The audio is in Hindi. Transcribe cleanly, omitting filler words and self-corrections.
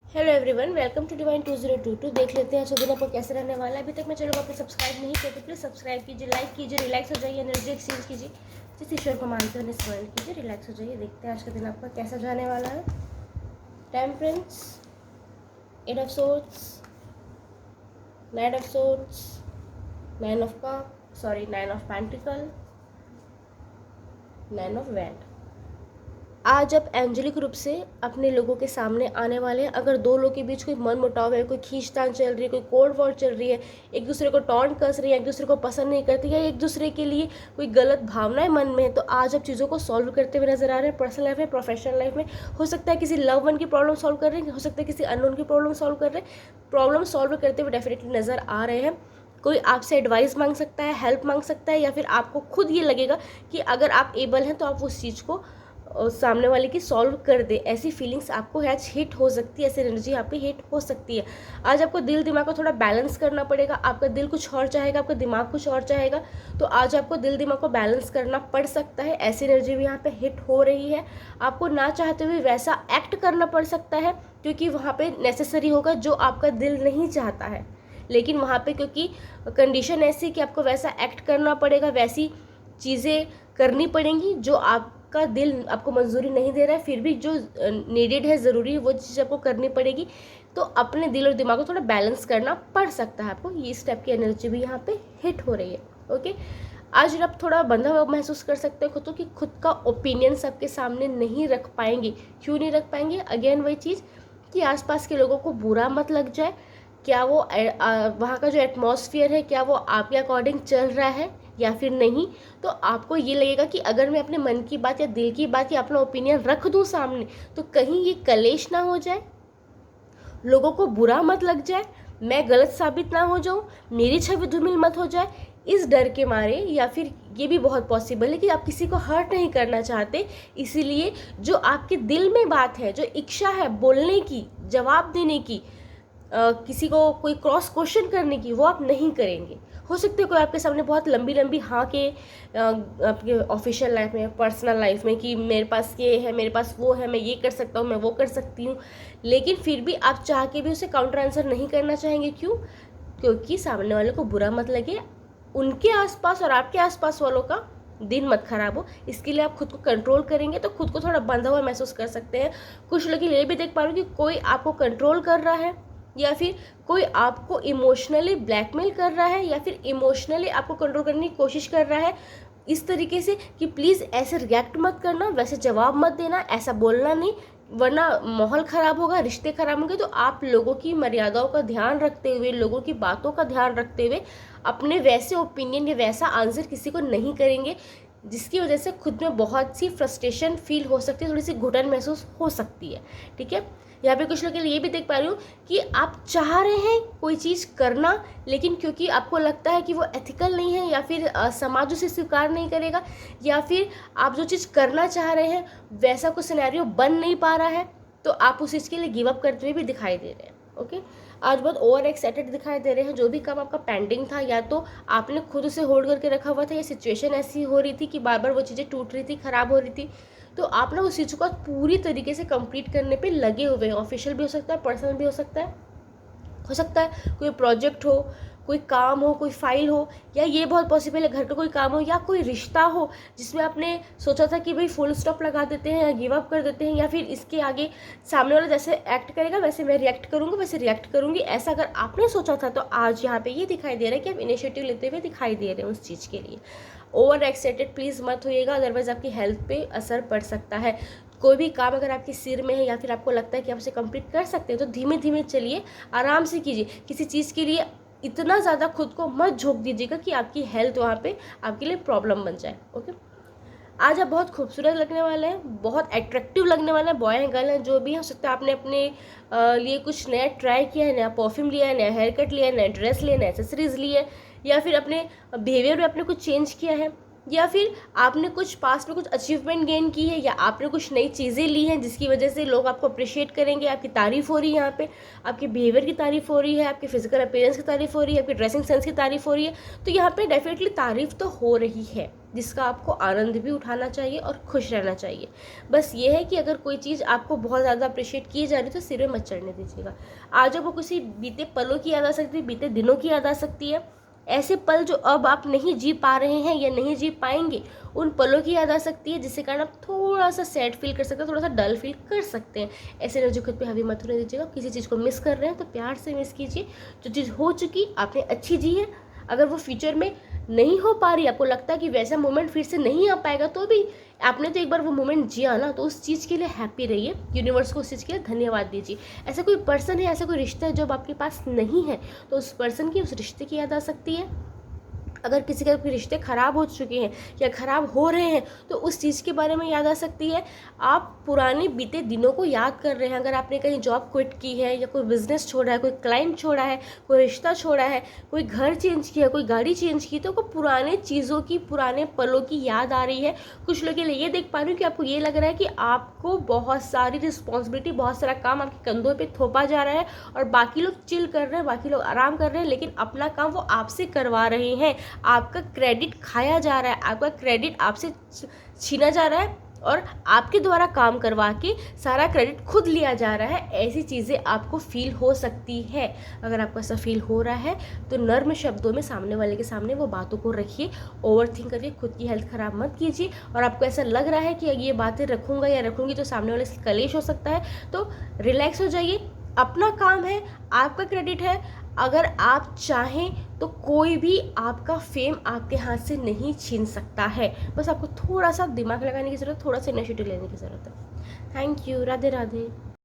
Hello everyone, welcome to divine 2022। देख लेते हैं आज दिन आपको कैसे रहने वाला है। अभी तक मैं चैनल को आपने सब्सक्राइब नहीं किया तो प्लीज़ सब्सक्राइब कीजिए, लाइक कीजिए, रिलैक्स हो जाइए, एनर्जी एक्सचेंज कीजिए, जिस ईश्वर को मानते हो स्मरण कीजिए, रिलैक्स हो जाइए। देखते हैं आज का दिन आपका कैसा जाने वाला है। Temperance, eight of swords, knight of swords, nine of cup, nine of pentacle, nine of wand. आज आप एंजेलिक रूप से अपने लोगों के सामने आने वाले हैं। अगर दो लोगों के बीच कोई मन मुटाव है, कोई खींचतान चल रही है, कोई कोल्ड वॉर चल रही है, एक दूसरे को टॉन्ट कस रही है, एक दूसरे को पसंद नहीं करती, या एक दूसरे के लिए कोई गलत भावनाएं मन में है, तो आज आप चीज़ों को सॉल्व करते हुए नजर आ रहे हैं। पर्सनल लाइफ में, प्रोफेशनल लाइफ में, हो सकता है किसी लव वन की प्रॉब्लम सॉल्व कर रहे हैं, हो सकता है किसी अननोन की प्रॉब्लम सॉल्व कर रहे हैं। प्रॉब्लम सॉल्व करते हुए डेफिनेटली नजर आ रहे हैं। कोई आपसे एडवाइस मांग सकता है, हेल्प मांग सकता है, या फिर आपको खुद ये लगेगा कि अगर आप एबल हैं तो आप उस चीज़ को सामने वाले की सॉल्व कर दे। ऐसी फीलिंग्स आपको आज हिट हो सकती है, ऐसी एनर्जी आप पे हिट हो सकती है। आज आपको दिल दिमाग को थोड़ा बैलेंस करना पड़ेगा। आपका दिल कुछ और चाहेगा, आपका दिमाग कुछ और चाहेगा, तो आज आपको दिल दिमाग को बैलेंस करना पड़ सकता है। ऐसी एनर्जी भी यहाँ पे हिट हो रही है। आपको ना चाहते हुए वैसा एक्ट करना पड़ सकता है, क्योंकि वहाँ पे नेसेसरी होगा जो आपका दिल नहीं चाहता है, लेकिन वहाँ पे क्योंकि कंडीशन ऐसी कि आपको वैसा एक्ट करना पड़ेगा, वैसी चीज़ें करनी पड़ेंगी जो आपका दिल आपको मंजूरी नहीं दे रहा है, फिर भी जो नीडेड है, ज़रूरी है, वो चीज़ आपको करनी पड़ेगी। तो अपने दिल और दिमाग को थोड़ा बैलेंस करना पड़ सकता है आपको। ये स्टेप की एनर्जी भी यहाँ पे हिट हो रही है। ओके, आज आप थोड़ा बंधा हुआ महसूस कर सकते हो खुद, कि खुद का ओपिनियन सबके सामने नहीं रख पाएंगे। क्यों नहीं रख पाएंगे? अगेन वही चीज़ कि आसपास के लोगों को बुरा मत लग जाए। क्या वो वहाँ का जो एटमॉस्फेयर है, क्या वो आपके अकॉर्डिंग चल रहा है या फिर नहीं। तो आपको ये लगेगा कि अगर मैं अपने मन की बात या दिल की बात या अपना ओपिनियन रख दूँ सामने, तो कहीं ये कलेश ना हो जाए, लोगों को बुरा मत लग जाए, मैं गलत साबित ना हो जाऊँ, मेरी छवि धूमिल मत हो जाए। इस डर के मारे, या फिर ये भी बहुत पॉसिबल है कि आप किसी को हर्ट नहीं करना चाहते, इसीलिए जो आपके दिल में बात है, जो इच्छा है बोलने की, जवाब देने की, किसी को कोई क्रॉस क्वेश्चन करने की, वो आप नहीं करेंगे। हो सकते है कोई आपके सामने बहुत लंबी लंबी हाँ के आपके ऑफिशियल लाइफ में, पर्सनल लाइफ में, कि मेरे पास ये है, मेरे पास वो है, मैं ये कर सकता हूँ, मैं वो कर सकती हूँ, लेकिन फिर भी आप चाह के भी उसे काउंटर आंसर नहीं करना चाहेंगे। क्यों? क्योंकि सामने वाले को बुरा मत लगे, उनके आसपास और आपके आसपास वालों का दिन मत खराब हो। इसके लिए आप खुद को कंट्रोल करेंगे तो खुद को थोड़ा बंधा हुआ महसूस कर सकते हैं। कुछ लोग ये भी देख पा रहे हो कि कोई आपको कंट्रोल कर रहा है, या फिर कोई आपको इमोशनली ब्लैकमेल कर रहा है, या फिर इमोशनली आपको कंट्रोल करने की कोशिश कर रहा है, इस तरीके से कि प्लीज़ ऐसे रिएक्ट मत करना, वैसे जवाब मत देना, ऐसा बोलना नहीं, वरना माहौल ख़राब होगा, रिश्ते ख़राब होंगे। तो आप लोगों की मर्यादाओं का ध्यान रखते हुए, लोगों की बातों का ध्यान रखते हुए अपने वैसे ओपिनियन या वैसा आंसर किसी को नहीं करेंगे, जिसकी वजह से खुद में बहुत सी फ्रस्ट्रेशन फील हो सकती है, थोड़ी सी घुटन महसूस हो सकती है। ठीक है, यहाँ पे कुछ लोग के लिए ये भी देख पा रही हूँ कि आप चाह रहे हैं कोई चीज़ करना, लेकिन क्योंकि आपको लगता है कि वो एथिकल नहीं है, या फिर समाज उसे स्वीकार नहीं करेगा, या फिर आप जो चीज़ करना चाह रहे हैं वैसा कोई सिनेरियो बन नहीं पा रहा है, तो आप उस चीज़ के लिए गिव अप करते हुए भी दिखाई दे रहे हैं। ओके, आज बहुत ओवर एक्साइटेड दिखाई दे रहे हैं। जो भी काम आपका पेंडिंग था, या तो आपने खुद उसे होल्ड करके रखा हुआ था, या सिचुएशन ऐसी हो रही थी कि बार बार वो चीज़ें टूट रही थी, ख़राब हो रही थी, तो आप ना उस चीज़ को पूरी तरीके से कंप्लीट करने पे लगे हुए हैं। ऑफिशियल भी हो सकता है, पर्सनल भी हो सकता है कोई प्रोजेक्ट हो, कोई काम हो, कोई फाइल हो, या ये बहुत पॉसिबल है घर का कोई काम हो, या कोई रिश्ता हो जिसमें आपने सोचा था कि भाई फुल स्टॉप लगा देते हैं या गिव अप कर देते हैं, या फिर इसके आगे सामने वाला जैसे एक्ट करेगा वैसे मैं रिएक्ट करूँगा, वैसे रिएक्ट करूँगी, ऐसा अगर आपने सोचा था, तो आज यहाँ पे ये दिखाई दे रहा है कि आप इनिशिएटिव लेते हुए दिखाई दे रहे हैं उस चीज़ के लिए। ओवर एक्साइटेड प्लीज़ मत होइएगा, अदरवाइज़ आपकी हेल्थ पे असर पड़ सकता है। कोई भी काम अगर आपके सिर में है, या फिर आपको लगता है कि आप उसे कंप्लीट कर सकते हैं, तो धीमे धीमे चलिए, आराम से कीजिए। किसी चीज़ के लिए इतना ज़्यादा खुद को मत झोंक दीजिएगा कि आपकी हेल्थ वहाँ पे आपके लिए प्रॉब्लम बन जाए। ओके, आज आप बहुत खूबसूरत लगने वाले हैं, बहुत अट्रैक्टिव लगने वाले हैं। बॉय हैं, गर्ल हैं, जो भी हो सकता है आपने अपने लिए कुछ नया ट्राई किया है, नया परफ्यूम लिया है, नया हेयर कट लिया है, नया ड्रेस लिया है, नया एक्सेसरीज ली है, या फिर अपने बिहेवियर में आपने कुछ चेंज किया है, या फिर आपने कुछ पास्ट में कुछ अचीवमेंट गेन की है, या आपने कुछ नई चीज़ें ली हैं जिसकी वजह से लोग आपको अप्रिशिएट करेंगे, आपकी तारीफ़ हो रही है यहाँ पे, आपके बिहेवियर की तारीफ़ हो रही है, आपके फिजिकल अपीयरेंस की तारीफ़ हो रही है, आपकी ड्रेसिंग सेंस की तारीफ़ हो रही है, तो यहाँ पे डेफिनेटली तारीफ़ तो हो रही है, जिसका आपको आनंद भी उठाना चाहिए और खुश रहना चाहिए। बस ये है कि अगर कोई चीज़ आपको बहुत ज़्यादा अप्रिशिएट की जा रही है तो सिर में मत चढ़ने दीजिएगा। आज आपको किसी बीते पलों की याद आ सकती है, बीते दिनों की याद आ सकती है, ऐसे पल जो अब आप नहीं जी पा रहे हैं या नहीं जी पाएंगे, उन पलों की याद आ सकती है, जिसके कारण आप थोड़ा सा सैड फील कर सकते हैं, थोड़ा सा डल फील कर सकते हैं। ऐसे एनर्जी खुद पे हावी मत होने दीजिएगा। किसी चीज़ को मिस कर रहे हैं तो प्यार से मिस कीजिए। जो चीज़ हो चुकी आपने अच्छी जी है, अगर वो फ्यूचर में नहीं हो पा रही, आपको लगता है कि वैसा मोमेंट फिर से नहीं आ पाएगा, तो भी आपने तो एक बार वो मोमेंट जिया ना, तो उस चीज़ के लिए हैप्पी रहिए, यूनिवर्स को उस चीज़ के लिए धन्यवाद दीजिए। ऐसा कोई पर्सन है, ऐसा कोई रिश्ता है जो आपके पास नहीं है, तो उस पर्सन की, उस रिश्ते की याद आ सकती है। अगर किसी के कोई रिश्ते ख़राब हो चुके हैं या ख़राब हो रहे हैं तो उस चीज़ के बारे में याद आ सकती है। आप पुराने बीते दिनों को याद कर रहे हैं, अगर आपने कहीं जॉब क्विट की है या कोई बिज़नेस छोड़ा है, कोई क्लाइंट छोड़ा है, कोई रिश्ता छोड़ा है, कोई घर चेंज किया, कोई गाड़ी चेंज की, तो आपको पुराने चीज़ों की, पुराने पलों की याद आ रही है। कुछ लोग के लिए ये देख पा रही हूँ कि आपको ये लग रहा है कि आपको बहुत सारी रिस्पॉन्सिबिलिटी, बहुत सारा काम आपके कंधों पर थोपा जा रहा है और बाकी लोग चिल कर रहे हैं, बाकी लोग आराम कर रहे हैं, लेकिन अपना काम वो आपसे करवा रहे हैं। आपका क्रेडिट खाया जा रहा है, आपका क्रेडिट आपसे छीना जा रहा है और आपके द्वारा काम करवा के सारा क्रेडिट खुद लिया जा रहा है। ऐसी चीज़ें आपको फील हो सकती है। अगर आपको ऐसा फील हो रहा है तो नर्म शब्दों में सामने वाले के सामने वो बातों को रखिए। ओवरथिंक करके खुद की हेल्थ ख़राब मत कीजिए। और आपको ऐसा लग रहा है कि ये बातें रखूँगा या रखूँगी तो सामने वाले से कलेश हो सकता है, तो रिलैक्स हो जाइए। अपना काम है, आपका क्रेडिट है। अगर आप चाहें तो कोई भी आपका फेम आपके हाथ से नहीं छीन सकता है। बस आपको थोड़ा सा दिमाग लगाने की ज़रूरत, थोड़ा सा इनिशिएटिव लेने की ज़रूरत है। Thank you. राधे राधे।